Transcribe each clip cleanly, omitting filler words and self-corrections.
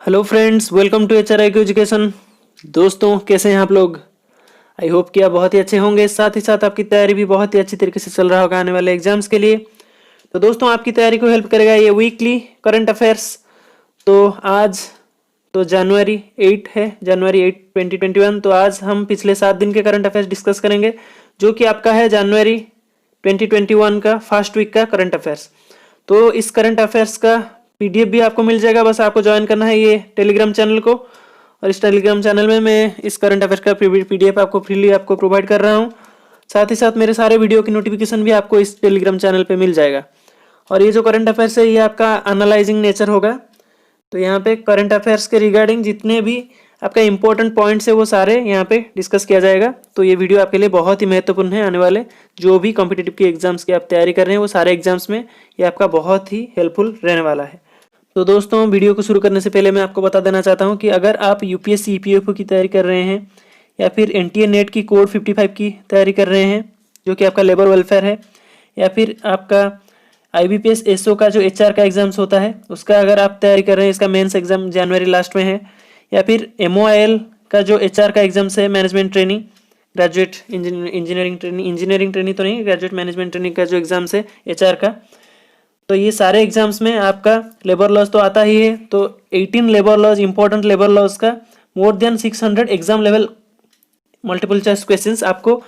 Hello friends, welcome to HRIQ education. दोस्तों, कैसे हैं आप लोग? आई होप कि आप बहुत ही अच्छे होंगे। साथ ही साथ आपकी तैयारी भी बहुत ही अच्छी तरीके से चल रहा होगा आने वाले एग्जाम्स के लिए। तो दोस्तों, आपकी तैयारी को हेल्प करेगा ये वीकली करंट अफेयर्स। तो आज तो जनवरी 8 है, जनवरी 8 2021। तो आज हम पिछले 7 दिन के करंट अफेयर्स डिस्कस करेंगे, जो कि आपका है जनवरी 2021 का फर्स्ट वीक का करंट अफेयर्स। तो इस करंट अफेयर्स का PDF भी आपको मिल जाएगा। बस आपको ज्वाइन करना है ये टेलीग्राम चैनल को, और इस टेलीग्राम चैनल में मैं इस करंट अफेयर्स का PDF आपको फ्रीली आपको प्रोवाइड कर रहा हूँ। साथ ही साथ मेरे सारे वीडियो की नोटिफिकेशन भी आपको इस टेलीग्राम चैनल पे मिल जाएगा। और ये जो करंट अफेयर्स है, ये आपका एनालाइजिंग नेचर होगा। तो यहाँ पे करंट अफेयर्स के रिगार्डिंग जितने भी आपका इंपॉर्टेंट पॉइंट्स है वो सारे यहाँ पे डिस्कस किया जाएगा। तो ये वीडियो आपके लिए बहुत ही महत्वपूर्ण है। आने वाले जो भी कॉम्पिटिटिव के एग्जाम्स की आप तैयारी कर रहे हैं, वो सारे एग्जाम्स में ये आपका बहुत ही हेल्पफुल रहने वाला है। तो दोस्तों, वीडियो को शुरू करने से पहले मैं आपको बता देना चाहता हूँ कि अगर आप UPSC EPFO की तैयारी कर रहे हैं, या फिर NTA नेट की कोड 55 की तैयारी कर रहे हैं, जो कि आपका लेबर वेलफेयर है, या फिर आपका IBPS SO का जो HR का एग्जाम्स होता है उसका अगर आप तैयारी कर रहे हैं, इसका मेंस एग्जाम जनवरी लास्ट में है, या फिर MOIL का जो HR का एग्जाम्स है, management training, graduate engineering training तो नहीं, ग्रेजुएट मैनेजमेंट ट्रेनिंग का जो एग्जाम्स है HR का, तो ये सारे एग्जाम्स में आपका लेबर लॉज तो आता ही है। तो 18 labour laws, important labour laws का more than 600 exam level multiple choice questions आपको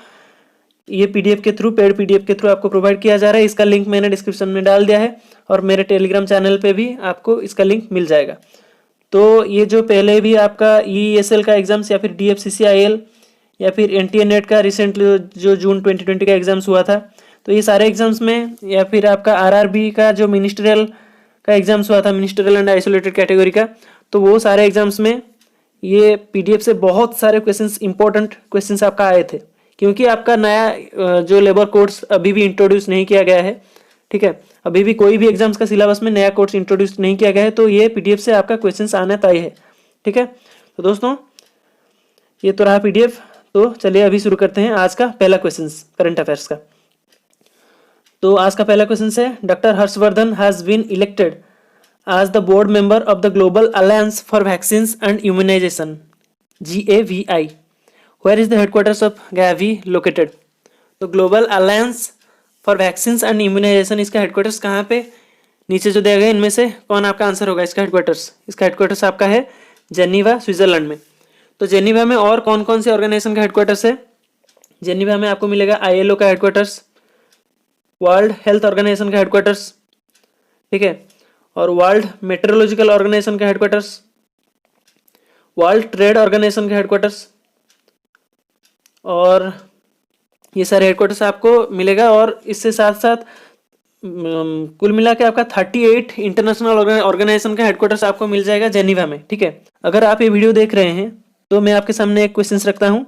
ये PDF के थ्रू, पेड PDF के थ्रू आपको प्रोवाइड किया जा रहा है। इसका लिंक मैंने डिस्क्रिप्शन में डाल दिया है, और मेरे टेलीग्राम चैनल पे भी आपको इसका लिंक मिल जाएगा। तो ये जो पहले भी आपका EESL का एग्जाम्स, या फिर DFCCIL, या फिर NTA नेट का रिसेंटली जो जून 2020 का एग्जाम्स हुआ था, तो ये सारे एग्जाम्स में, या फिर आपका RRB का जो मिनिस्ट्रियल का एग्जाम्स हुआ था, मिनिस्ट्रियल एंड आइसोलेटेड कैटेगरी का, तो वो सारे एग्जाम्स में ये PDF से बहुत सारे क्वेश्चंस, इंपॉर्टेंट क्वेश्चंस आपका आए थे। क्योंकि आपका नया जो लेबर कोर्स अभी भी इंट्रोड्यूस नहीं किया गया है, ठीक है, अभी भी कोई भी एग्जाम्स का सिलेबस में नया कोर्स इंट्रोड्यूस नहीं किया गया है, तो ये PDF से आपका क्वेश्चंस आना तय है। ठीक है, तो दोस्तों, ये तो रहा PDF। तो चलिए अभी शुरू करते हैं आज का पहला क्वेश्चन करंट अफेयर्स का। तो आज का पहला क्वेश्चन है, doctor Harshvardhan has been elected as the board member of the Global Alliance for Vaccines and Immunization GAVI. Where is the headquarters of GAVI located? तो global alliance for vaccines and immunization, इसका headquarters कहाँ पे? नीचे जो दिया गया इनमें से कौन आपका आंसर होगा इसका हेडक्वार्टर्स? इसका हेडक्वार्टर्स आपका है जेनीवा, स्विट्जरलैंड में। तो जेनीवा में और कौन कौन से ऑर्गेनाइजेशन का हेडक्वार्टर्स है? जेनीवा में आपको मिलेगा ILO का हेडक्वार्टर्स, वर्ल्ड हेल्थ ऑर्गेनाइजेशन का हेडक्वार्टर्स, ठीक है, और वर्ल्ड मेट्रोलॉजिकल ऑर्गेनाइजेशन का हेडक्वार्टर्स, वर्ल्ड ट्रेड ऑर्गेनाइजेशन का हेडक्वार्टर्स, और ये सारे हेडक्वार्टर्स आपको मिलेगा। और इससे साथ साथ कुल मिला के आपका 38 इंटरनेशनल ऑर्गेनाइजेशन का हेडक्वार्टर्स आपको मिल जाएगा जेनीवा में। ठीक है, अगर आप ये वीडियो देख रहे हैं तो मैं आपके सामने एक क्वेश्चन रखता हूँ।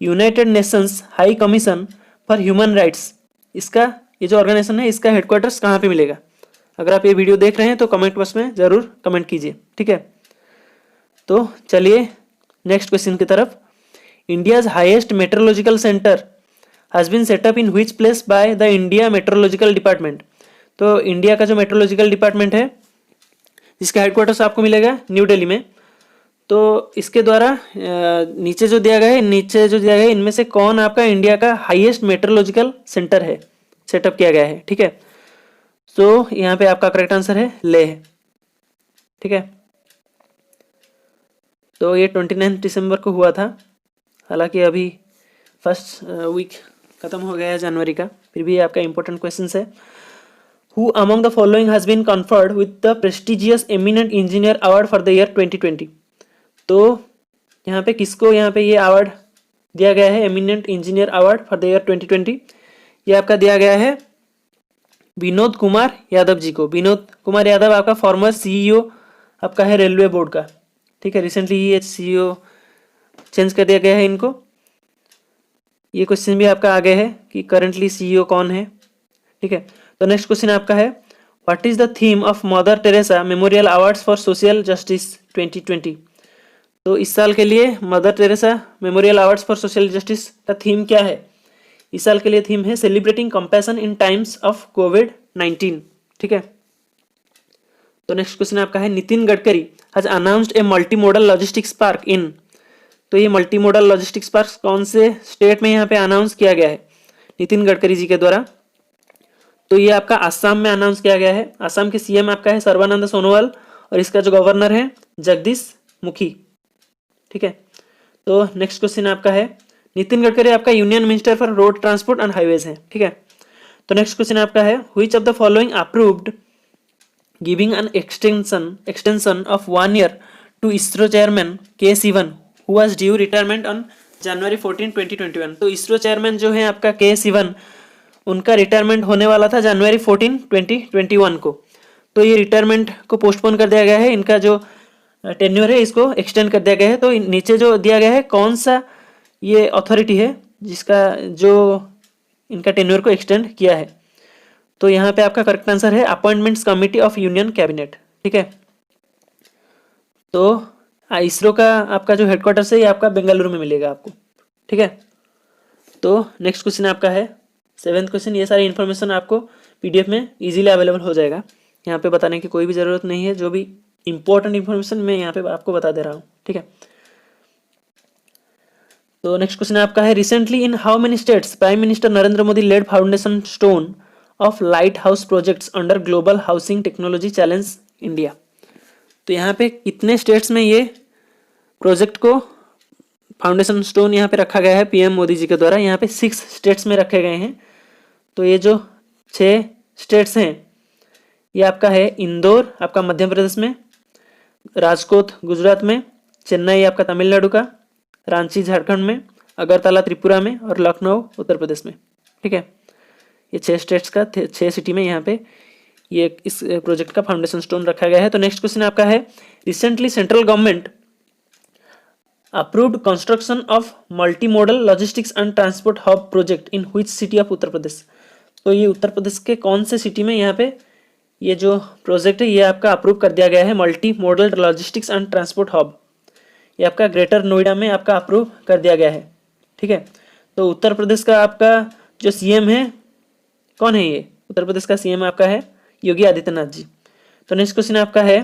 United Nations high commission for human rights, इसका ये जो ऑर्गेनाइजेशन है, इसका हेडक्वार्टर्स कहाँ पे मिलेगा? अगर आप ये वीडियो देख रहे हैं तो कमेंट बॉक्स में जरूर कमेंट कीजिए। ठीक है, तो चलिए नेक्स्ट क्वेश्चन की तरफ। India's highest meteorological centre has been set up in which place by the India meteorological department. तो इंडिया का जो मेट्रोलॉजिकल डिपार्टमेंट है, जिसका हेडक्वार्टर्स आपको मिलेगा न्यू दिल्ली में, तो इसके द्वारा नीचे जो दिया गया है इनमें से कौन आपका इंडिया का हाईएस्ट मेट्रोलॉजिकल सेंटर है, सेटअप किया गया है? ठीक है, तो यहाँ पे आपका करेक्ट आंसर है लेह। ठीक है, तो ये 29 दिसंबर को हुआ था। हालांकि अभी फर्स्ट वीक खत्म हो गया है जनवरी का, फिर भी आपका इंपॉर्टेंट क्वेश्चन है। Who among the following has been conferred with the prestigious eminent engineer award for the year 2020। तो यहाँ पे किसको यहाँ पे ये अवार्ड दिया गया है, eminent engineer award for the year 2020? ये आपका दिया गया है विनोद कुमार यादव जी को। विनोद कुमार यादव आपका फॉर्मर CEO आपका है रेलवे बोर्ड का। ठीक है, रिसेंटली ये CEO चेंज कर दिया गया है इनको। ये क्वेश्चन भी आपका आगे है कि करंटली CEO कौन है। ठीक है, तो नेक्स्ट क्वेश्चन आपका है, what is the theme of mother Teresa memorial awards for social justice 2020। तो इस साल के लिए mother Teresa memorial awards for social justice का थीम क्या है? इस साल के लिए थीम है celebrating compassion in times of COVID-19। ठीक है, तो नेक्स्ट क्वेश्चन आपका है Nitin Gadkari has announced a multi modal logistics park इन। तो ये मल्टी मॉडल लॉजिस्टिक्स पार्क कौन से स्टेट में यहाँ पे अनाउंस किया गया है नितिन गडकरी जी के द्वारा? तो ये आपका आसाम में अनाउंस किया गया है। आसाम के सीएम आपका है सर्बानंद सोनोवाल और इसका जो गवर्नर है जगदीश मुखी। ठीक है, तो नेक्स्ट क्वेश्चन आपका है नितिन गडकरी आपका union minister for road transport and highways है। ठीक है, तो नेक्स्ट क्वेश्चन आपका है which of the following approved giving an extension of 1 year to ISRO chairman K Sivan who was due retirement on January 14, 2021। तो इसरो चेयरमैन जो है आपका के सिवन, उनका रिटायरमेंट होने वाला था जनवरी 14, 2021 को। तो ये रिटायरमेंट को पोस्टपोन कर दिया गया है, इनका जो टेन्योर है इसको एक्सटेंड कर दिया गया है। तो नीचे जो दिया गया है कौन सा ये अथॉरिटी है जिसका जो इनका टेन्योर को एक्सटेंड किया है? तो यहाँ पे आपका करेक्ट आंसर है appointments committee of union cabinet. ठीक है, तो इसरो का आपका जो हेडक्वार्टर्स है ये आपका बेंगलुरु में मिलेगा आपको। ठीक है, तो नेक्स्ट क्वेश्चन आपका है 7th क्वेश्चन। ये सारी इन्फॉर्मेशन आपको पीडीएफ में इजीली अवेलेबल हो जाएगा, यहाँ पे बताने की कोई भी ज़रूरत नहीं है। जो भी इंपॉर्टेंट इन्फॉर्मेशन मैं यहाँ पे आपको बता दे रहा हूँ। ठीक है, तो नेक्स्ट क्वेश्चन आपका है recently in how many states prime minister Narendra Modi laid foundation stone of light house projects under global housing technology challenge India. तो यहाँ पे कितने स्टेट्स में ये प्रोजेक्ट को फाउंडेशन स्टोन यहाँ पे रखा गया है पीएम मोदी जी के द्वारा? यहाँ पे 6 स्टेट्स में रखे गए हैं। तो ये जो 6 स्टेट्स हैं ये आपका है इंदौर आपका मध्य प्रदेश में, राजकोट गुजरात में, चेन्नई आपका तमिलनाडु का, रांची झारखंड में, अगरतला त्रिपुरा में और लखनऊ उत्तर प्रदेश में। ठीक है, ये 6 स्टेट्स का 6 सिटी में यहाँ पे ये इस प्रोजेक्ट का फाउंडेशन स्टोन रखा गया है। तो नेक्स्ट क्वेश्चन आपका है recently central government approved construction of multi modal logistics and transport hub project in which city of Uttar Pradesh. तो ये उत्तर प्रदेश के कौन से सिटी में यहाँ पे ये जो प्रोजेक्ट है ये आपका अप्रूव कर दिया गया है multi modal logistics and transport hub? ये आपका ग्रेटर नोएडा में आपका अप्रूव कर दिया गया है। ठीक है, तो उत्तर प्रदेश का आपका जो सीएम है कौन है? ये उत्तर प्रदेश का सीएम आपका है योगी आदित्यनाथ जी। तो नेक्स्ट क्वेश्चन आपका है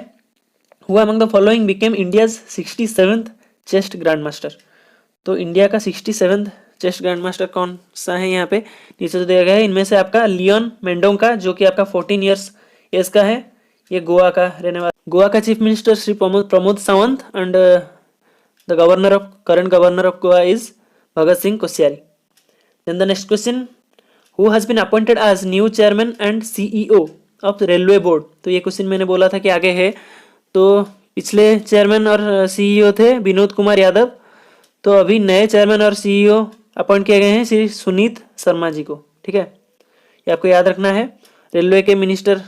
who among the following became India's 67th chest grand master. तो इंडिया का 67th चेस्ट ग्रैंड मास्टर कौन सा है? यहाँ पे नीचे तो दिया गया है, इनमें से आपका लियोन मेंडोंका जो कि आपका 14 years एज का है, ये गोवा का रहने वाला। गोवा का chief minister Shri Pramod Sawant and the current governor of Goa is Bhagat Singh Koshyari. Then the next question who has been appointed as new chairman and CEO of railway board. तो ये क्वेश्चन मैंने बोला था कि आगे है, तो पिछले चेयरमैन और सीईओ थे विनोद कुमार यादव, तो अभी नए चेयरमैन और सीईओ अपॉइंट किए गए हैं श्री सुनीत शर्मा जी को। ठीक है, ये आपको याद रखना है। रेलवे के मिनिस्टर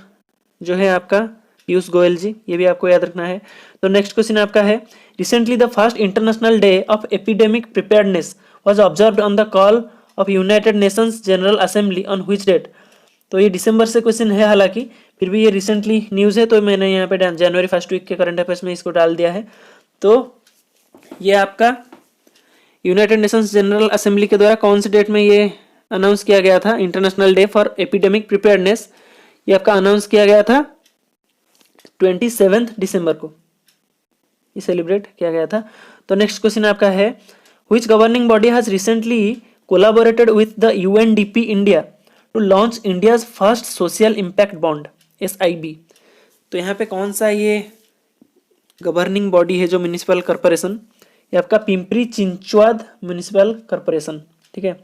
जो है आपका पीयूष गोयल जी, ये भी आपको याद रखना है। तो नेक्स्ट क्वेश्चन आपका है recently the first international day of epidemic preparedness was observed on the call of United Nations General Assembly on which date. तो ये दिसंबर से क्वेश्चन है, हालांकि फिर भी ये रिसेंटली न्यूज़ है, तो मैंने यहाँ पे जनवरी फर्स्ट वीक के करंट अफेयर्स में इसको डाल दिया है। तो ये आपका यूनाइटेड नेशंस जनरल असेंबली के द्वारा कौन से डेट में ये अनाउंस किया गया था international day for epidemic preparedness? ये आपका अनाउंस किया गया था 27 दिसंबर को ये सेलिब्रेट किया गया था। तो नेक्स्ट क्वेश्चन आपका है which governing body has recently collaborated with the UNDP India to launch India's first social impact bond SIB। तो यहाँ पे कौन सा ये गवर्निंग बॉडी है जो म्यूनिसिपल कॉर्पोरेशन? ये आपका पिंपरी चिंचवाद म्यूनिसिपल कॉर्पोरेशन। ठीक है,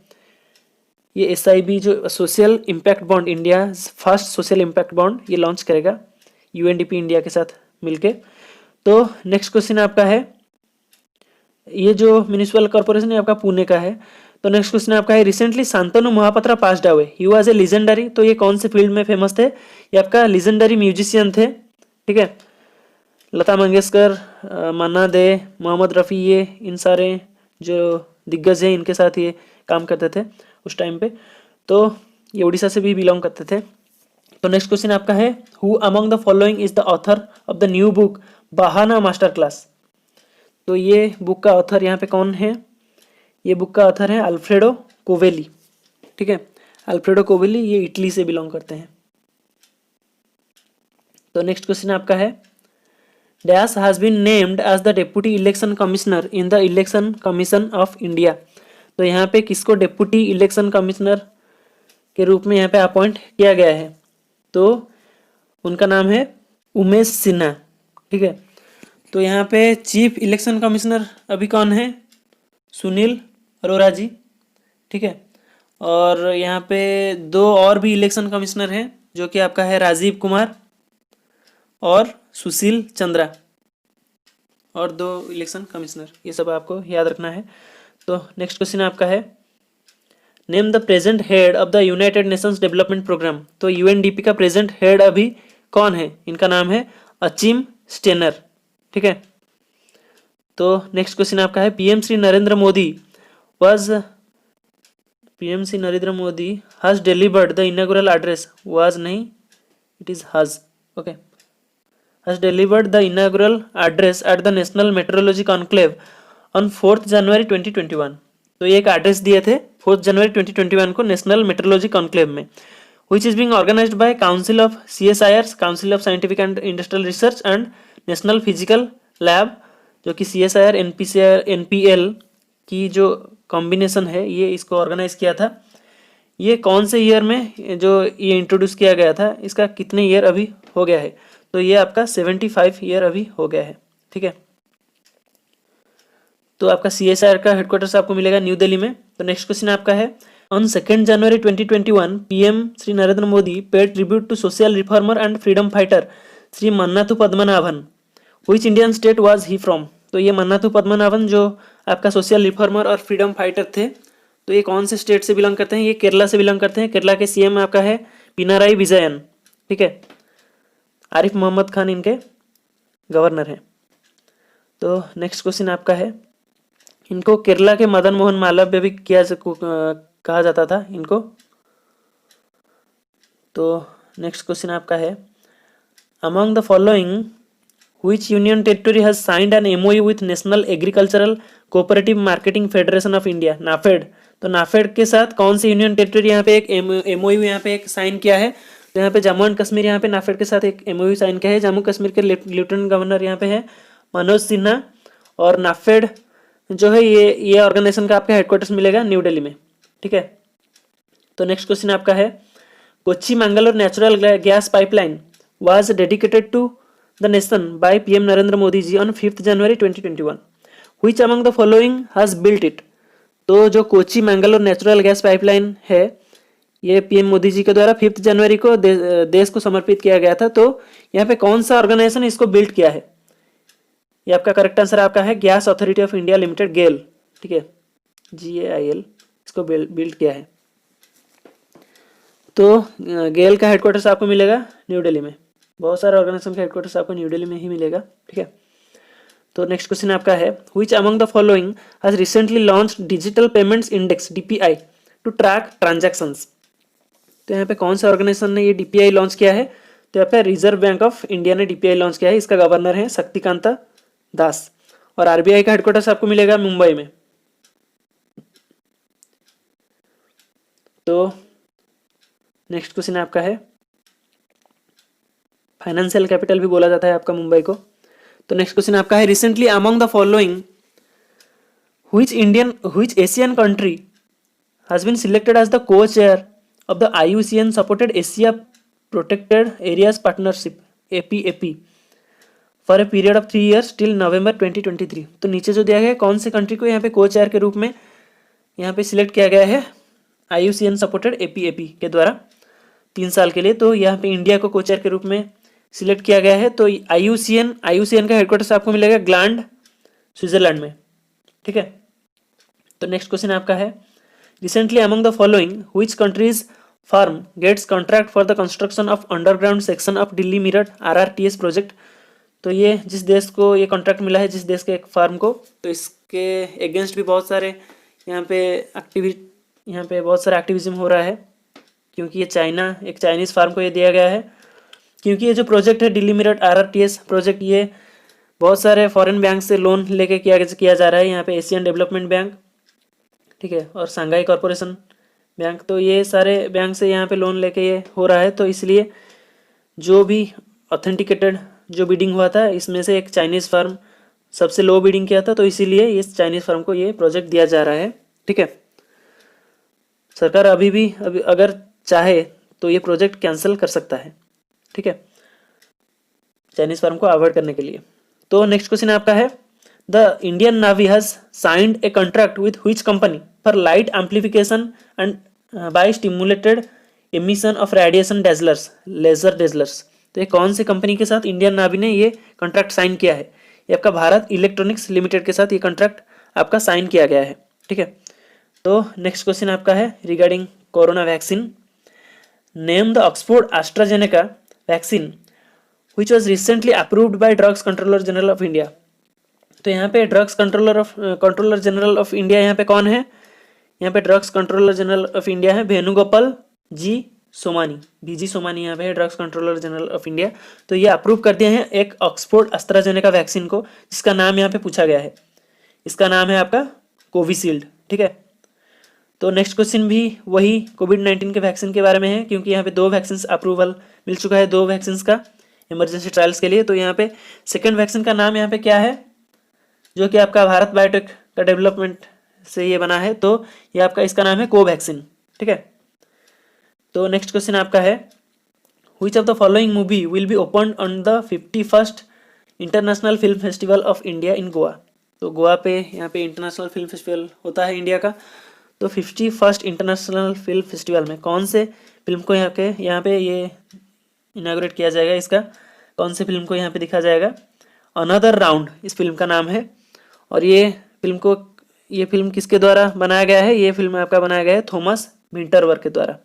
ये SIB जो social impact bond, India first social impact bond, ये लॉन्च करेगा यूएनडीपी इंडिया के साथ मिलके। तो नेक्स्ट क्वेश्चन आपका है ये जो म्यूनिसिपल कॉर्पोरेशन है आपका पुणे का है। तो नेक्स्ट क्वेश्चन आपका है recently Shantanu Mahapatra passed away, he was a legendary. तो ये कौन से फील्ड में फेमस थे? ये आपका लीजेंडरी म्यूजिशियन थे। ठीक है, लता मंगेशकर, मन्ना दे, मोहम्मद रफ़ी, ये इन सारे जो दिग्गज हैं इनके साथ ये काम करते थे उस टाइम पे। तो ये उड़ीसा से भी बिलोंग करते थे। तो नेक्स्ट क्वेश्चन आपका है who among the following is the author of the new book बहाना मास्टर क्लास। तो ये बुक का ऑथर यहाँ पे कौन है? ये बुक का ऑथर है अल्फ्रेडो कोवेली। ठीक है, अल्फ्रेडो कोवेली ये इटली से बिलोंग करते हैं। तो नेक्स्ट क्वेश्चन आपका है, dash has been named as the deputy election commissioner in the election commission of India. तो यहाँ पे किसको डेप्यूटी इलेक्शन कमिश्नर के रूप में यहाँ पे अपॉइंट किया गया है? तो उनका नाम है उमेश सिन्हा। ठीक है, तो यहाँ पे चीफ इलेक्शन कमिश्नर अभी कौन है? सुनील अरोरा जी। ठीक है, और यहाँ पे दो और भी इलेक्शन कमिश्नर हैं जो कि आपका है राजीव कुमार और सुशील चंद्रा, और दो इलेक्शन कमिश्नर, ये सब आपको याद रखना है। तो नेक्स्ट क्वेश्चन आपका है, name the present head of the United Nations development programme. तो यूएनडीपी का प्रेजेंट हेड अभी कौन है? इनका नाम है अचिम स्टेनर। ठीक है, तो नेक्स्ट क्वेश्चन आपका है, PM Shri Narendra Modi has delivered the inauguration address. Was नहीं, it is has. Okay, has delivered the inauguration address at the national metrology conclave on 4 January 2021। तो ये एक एड्रेस दिए थे 4 जनवरी 2021 को नेशनल मेट्रोलॉजी कॉन्क्लेव में, which is being organized by Council of CSIRs, Council of Scientific and Industrial Research and National Physical Lab, जो कि CSIR NPL की जो कॉम्बिनेशन है, ये इसको ऑर्गेनाइज किया था। ये कौन से ईयर में जो ये इंट्रोड्यूस किया गया था, इसका कितने ईयर अभी हो गया है? तो ये आपका 75 ईयर अभी हो गया है। ठीक है, तो आपका CSIR का हेडक्वार्टर्स आपको मिलेगा न्यू दिल्ली में। तो नेक्स्ट क्वेश्चन आपका है, on 2 January 2021 PM Shri Narendra Modi paid tribute to social reformer and freedom fighter Shri Mannathu Padmanabhan, which Indian state was he from. तो ये मन्नाथु पद्मनाभन जो आपका सोशल रिफॉर्मर और फ्रीडम फाइटर थे, तो ये कौन से स्टेट से बिलोंग करते हैं? ये केरला से बिलोंग करते हैं। केरला के सीएम आपका है पिनाराई विजयन। ठीक है, आरिफ मोहम्मद खान इनके गवर्नर हैं। तो नेक्स्ट क्वेश्चन आपका है, इनको केरला के मदन मोहन मालवीय भी कहा जाता था इनको। तो नेक्स्ट क्वेश्चन आपका है, among the following which union territory has signed an MOU with national agricultural cooperative marketing federation of India, NAFED. तो नाफेड के साथ कौन सी यूनियन टेरिटरी यहाँ पे एक एमओयू यहाँ पे एक साइन किया है? तो यहाँ पे जम्मू एंड कश्मीर यहाँ पे नाफेड के साथ एक एमओयू साइन किया है। जम्मू कश्मीर के लेफ्टिनेंट गवर्नर यहाँ पे है मनोज सिन्हा, और नाफेड जो है ये ऑर्गेनाइजेशन का आपका हेडक्वार्टर्स मिलेगा न्यू दिल्ली में। ठीक है, तो नेक्स्ट क्वेश्चन आपका है, Kochi Mangalore natural gas pipeline was dedicated to the nation by PM Narendra Modi ji on 5 January 2021, which among the following has built it. तो जो Kochi Mangalore natural gas pipeline है, ये पीएम मोदी जी के द्वारा 5 जनवरी को देश को समर्पित किया गया था। तो यहाँ पे कौन सा ऑर्गेनाइजेशन इसको बिल्ड किया है? ये आपका करेक्ट आंसर आपका है gas authority of India limited, GAIL. ठीक है, GAIL इसको बिल्ड किया है। तो गेल का हेडक्वार्टर्स आपको मिलेगा न्यू दिल्ली में। बहुत सारे ऑर्गेनाइजेशन का हेडक्वार्टर्स आपको न्यू दिल्ली में ही मिलेगा। ठीक है, तो नेक्स्ट क्वेश्चन आपका है, which among the following has recently launched digital payments index DPI to track transactions. तो यहाँ पे कौन सा ऑर्गेनाइजेशन ने ये DPI लॉन्च किया है? तो यहाँ पे रिजर्व बैंक ऑफ इंडिया ने DPI लॉन्च किया है। इसका गवर्नर है शक्तिकांता दास, और RBI का हेडक्वार्टर्स आपको मिलेगा मुंबई में। तो नेक्स्ट क्वेश्चन आपका है, फाइनेंशियल कैपिटल भी बोला जाता है आपका मुंबई को। तो नेक्स्ट क्वेश्चन आपका है, recently among the following which Asian country has been selected as the co chair of the IUCN supported Asia protected areas partnership APAP for a period of 3 years till November 2023। तो नीचे जो दिया गया है, कौन से कंट्री को यहाँ पे को चेयर के रूप में यहाँ पे सिलेक्ट किया गया है IUCN सपोर्टेड APAP के द्वारा 3 साल के लिए। तो यहाँ पे इंडिया को को चेयर के रूप में सिलेक्ट किया गया है। तो IUCN का हेडक्वार्टर्स आपको मिलेगा ग्लांड, स्विट्जरलैंड में। ठीक है, तो नेक्स्ट क्वेश्चन आपका है, recently among the following which countries firm gets contract for the construction of underground section of Delhi Meerut RRTS project. तो ये जिस देश को ये कॉन्ट्रैक्ट मिला है, जिस देश के एक फार्म को, तो इसके अगेंस्ट भी बहुत सारे यहाँ पे बहुत सारा एक्टिविज्म हो रहा है, क्योंकि ये एक चाइनीज़ फार्म को ये दिया गया है। क्योंकि ये जो प्रोजेक्ट है दिल्ली मेरठ RRTS प्रोजेक्ट, ये बहुत सारे फॉरेन बैंक से लोन लेके किया जा रहा है। यहाँ पे एशियन डेवलपमेंट बैंक, ठीक है, और शंघाई कॉरपोरेशन बैंक, तो ये सारे बैंक से यहाँ पे लोन लेके ये हो रहा है। तो इसलिए जो भी ऑथेंटिकेटेड जो बिडिंग हुआ था इसमें से एक चाइनीज़ फर्म सबसे लो बिडिंग किया था, तो इसीलिए इस चाइनीज़ फर्म को ये प्रोजेक्ट दिया जा रहा है। ठीक है, सरकार अभी अगर चाहे तो ये प्रोजेक्ट कैंसिल कर सकता है। ठीक है, चाइनीज़ फर्म को अवॉइड करने के लिए। तो नेक्स्ट क्वेश्चन आपका है, the Indian navy has signed a contract with which company for light amplification and by stimulated emission of radiation dazzlers, laser dazzlers. तो ये कौन सी कंपनी के साथ इंडियन नावी ने ये कॉन्ट्रैक्ट साइन किया है? ये आपका भारत इलेक्ट्रॉनिक्स लिमिटेड के साथ ये कॉन्ट्रैक्ट आपका साइन किया गया है। ठीक है, तो नेक्स्ट क्वेश्चन आपका है regarding corona vaccine. Name the Oxford AstraZeneca vaccine which was recently approved by drugs controller general of India. तो यहाँ पे drugs controller general of India यहाँ पे कौन है? यहाँ पे drugs controller general of India है वेणुगोपाल जी सोमानी, बीजी सोमानी यहाँ पे है drugs controller general of India. तो ये अप्रूव कर दिए हैं एक ऑक्सफोर्ड एस्ट्राजेनेका वैक्सीन को, जिसका नाम यहाँ पे पूछा गया है। इसका नाम है आपका कोविशील्ड। ठीक है, तो नेक्स्ट क्वेश्चन भी वही कोविड-19 के वैक्सीन के बारे में है, क्योंकि यहाँ पे 2 वैक्सीन अप्रूवल मिल चुका है 2 वैक्सीन का इमरजेंसी ट्रायल्स के लिए। तो यहाँ पे सेकेंड वैक्सीन का नाम यहाँ पे क्या है, जो कि आपका भारत बायोटेक का डेवलपमेंट से ये बना है, तो ये आपका इसका नाम है कोवैक्सीन। ठीक है, तो नेक्स्ट क्वेश्चन आपका है, which of the following movie will be opened on the 51st international film festival of India in Goa. तो गोवा पे यहाँ पे इंटरनेशनल फिल्म फेस्टिवल होता है इंडिया का, तो 51st इंटरनेशनल फिल्म फेस्टिवल में कौन से फिल्म को यहाँ पे ये इनाग्रेट किया जाएगा? इसका कौन से फिल्म को यहाँ पे दिखा जाएगा? अनदर राउंड इस फिल्म का नाम है। और ये फिल्म किसके द्वारा बनाया गया है? ये फिल्म आपका बनाया गया है थॉमस विंटरवर्थ के द्वारा।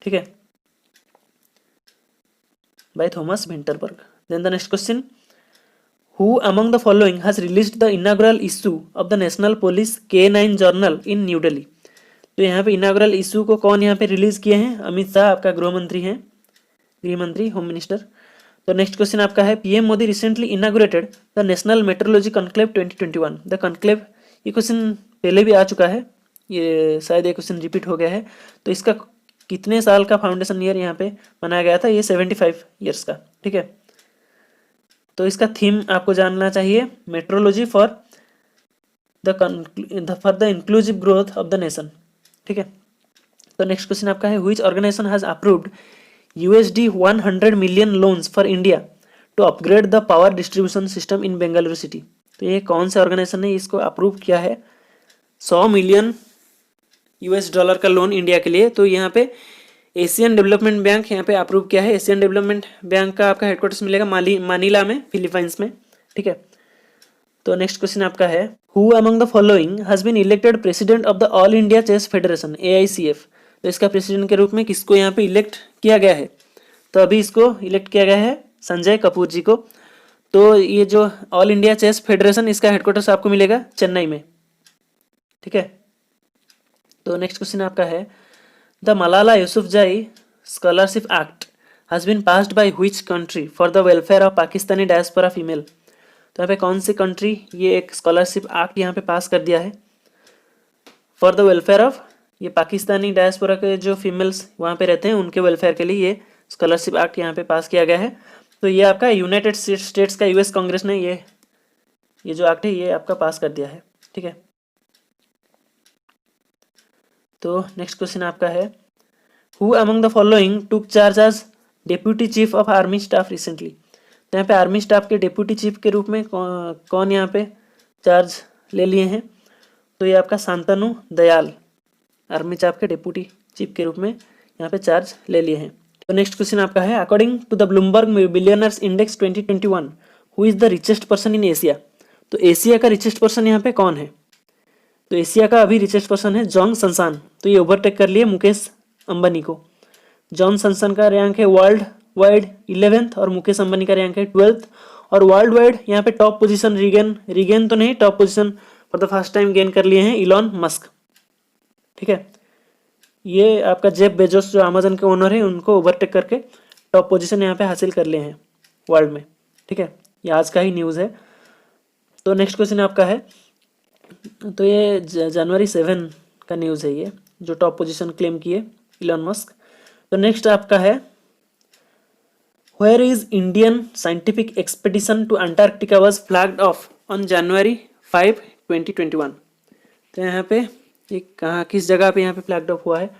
ठीक है, by Thomas Winterworth. Then the next question, who among the following has released the inaugural issue of the national police K9 journal in New Delhi. तो यहाँ पे इनाग्रल इशू को कौन यहाँ पे रिलीज किए हैं? अमित शाह आपका गृह मंत्री होम मिनिस्टर। तो नेक्स्ट क्वेश्चन आपका है, PM Modi recently inaugurated the national metrology conclave 2021। The conclave, ये क्वेश्चन पहले भी आ चुका है, ये शायद ये क्वेश्चन रिपीट हो गया है। तो इसका कितने साल का फाउंडेशन ईयर यहाँ पे बनाया गया था? ये 75 ईयर्स का। ठीक है, तो इसका थीम आपको जानना चाहिए, metrology for the inclusive growth of the nation. ठीक है, तो नेक्स्ट क्वेश्चन आपका है, which organisation has approved $100 million loans for India to upgrade the power distribution system in Bengaluru city. तो ये कौन से ऑर्गेनाइजेशन ने इसको अप्रूव किया है $100 मिलियन का लोन इंडिया के लिए? तो यहाँ पे एशियन डेवलपमेंट बैंक यहाँ पे अप्रूव किया है। एशियन डेवलपमेंट बैंक का आपका हेडक्वार्टर्स मिलेगा मानीला में, फिलीपाइंस में। ठीक है, तो नेक्स्ट क्वेश्चन आपका है, who among the following has been elected president of the all India chess federation AICF। तो इसका प्रेसिडेंट के रूप में किसको यहाँ पे इलेक्ट किया गया है? तो अभी इसको इलेक्ट किया गया है संजय कपूर जी को। तो ये जो ऑल इंडिया चेस फेडरेशन, इसका हेडक्वार्टर्स आपको मिलेगा चेन्नई में। ठीक है, तो नेक्स्ट क्वेश्चन आपका है, the Malala Yousafzai scholarship act has been passed by which country for the welfare of Pakistani diaspora female. तो यहाँ पे कौन सी कंट्री ये एक स्कॉलरशिप एक्ट यहाँ पे पास कर दिया है फॉर द वेलफेयर ऑफ, ये पाकिस्तानी डायस्पोरा के जो फीमेल्स वहाँ पे रहते हैं उनके वेलफेयर के लिए ये स्कॉलरशिप एक्ट यहाँ पे पास किया गया है। तो ये आपका यूनाइटेड स्टेट्स का US कांग्रेस ने ये जो एक्ट है ये आपका पास कर दिया है। ठीक है, तो नेक्स्ट क्वेश्चन आपका है, who among the following took charge as deputy chief of army staff recently. तो यहाँ पे आर्मी स्टाफ के डेप्यूटी चीफ के रूप में कौन यहाँ पे चार्ज ले लिए हैं? तो ये आपका शांतनु दयाल आर्मी स्टाफ के डेप्यूटी चीफ के रूप में यहाँ पे चार्ज ले लिए हैं। तो नेक्स्ट क्वेश्चन आपका है, according to the Bloomberg billionaires index 2021 who is the richest person in Asia. तो एशिया का रिचेस्ट पर्सन यहाँ पे कौन है? तो एशिया का अभी रिचेस्ट पर्सन है जॉन सनसान। तो ये ओवरटेक कर लिए मुकेश अंबानी को। जॉन सनसान का रैंक है वर्ल्ड वाइड 11th और मुकेश अंबानी का रैंक है 12th। और वर्ल्ड वाइड यहाँ पे टॉप पोजीशन रीगेन तो नहीं, top position for the first time gain कर लिए हैं इलॉन मस्क। ठीक है, ये आपका जेफ बेजोस जो अमेजन के ओनर है उनको ओवरटेक करके टॉप पोजीशन यहाँ पे हासिल कर लिए हैं वर्ल्ड में। ठीक है, ये आज का ही न्यूज़ है। तो नेक्स्ट क्वेश्चन आपका है, तो ये जनवरी 7 का न्यूज़ है, ये जो टॉप पोजीशन क्लेम किए इलॉन मस्क। तो नेक्स्ट आपका है, Where is Indian scientific expedition to Antarctica was flagged off on January 5, 2021? तो यहाँ पे एक कहाँ किस जगह पे यहाँ पे फ्लैग्ड ऑफ हुआ है?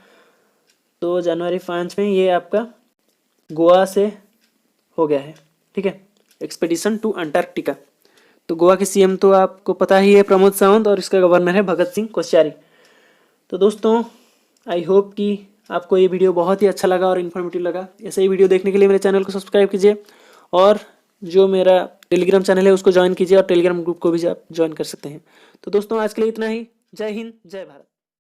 तो जनवरी 5 में ये आपका गोवा से हो गया है, ठीक है, एक्सपेडिशन टू अंटार्कटिका। तो गोवा के सीएम तो आपको पता ही है, प्रमोद सावंत, और इसका गवर्नर है भगत सिंह कोश्यारी। तो दोस्तों आई होप कि आपको ये वीडियो बहुत ही अच्छा लगा और इन्फॉर्मेटिव लगा। ऐसे ही वीडियो देखने के लिए मेरे चैनल को सब्सक्राइब कीजिए, और जो मेरा टेलीग्राम चैनल है उसको ज्वाइन कीजिए, और टेलीग्राम ग्रुप को भी आप ज्वाइन कर सकते हैं। तो दोस्तों आज के लिए इतना ही। जय हिंद, जय भारत।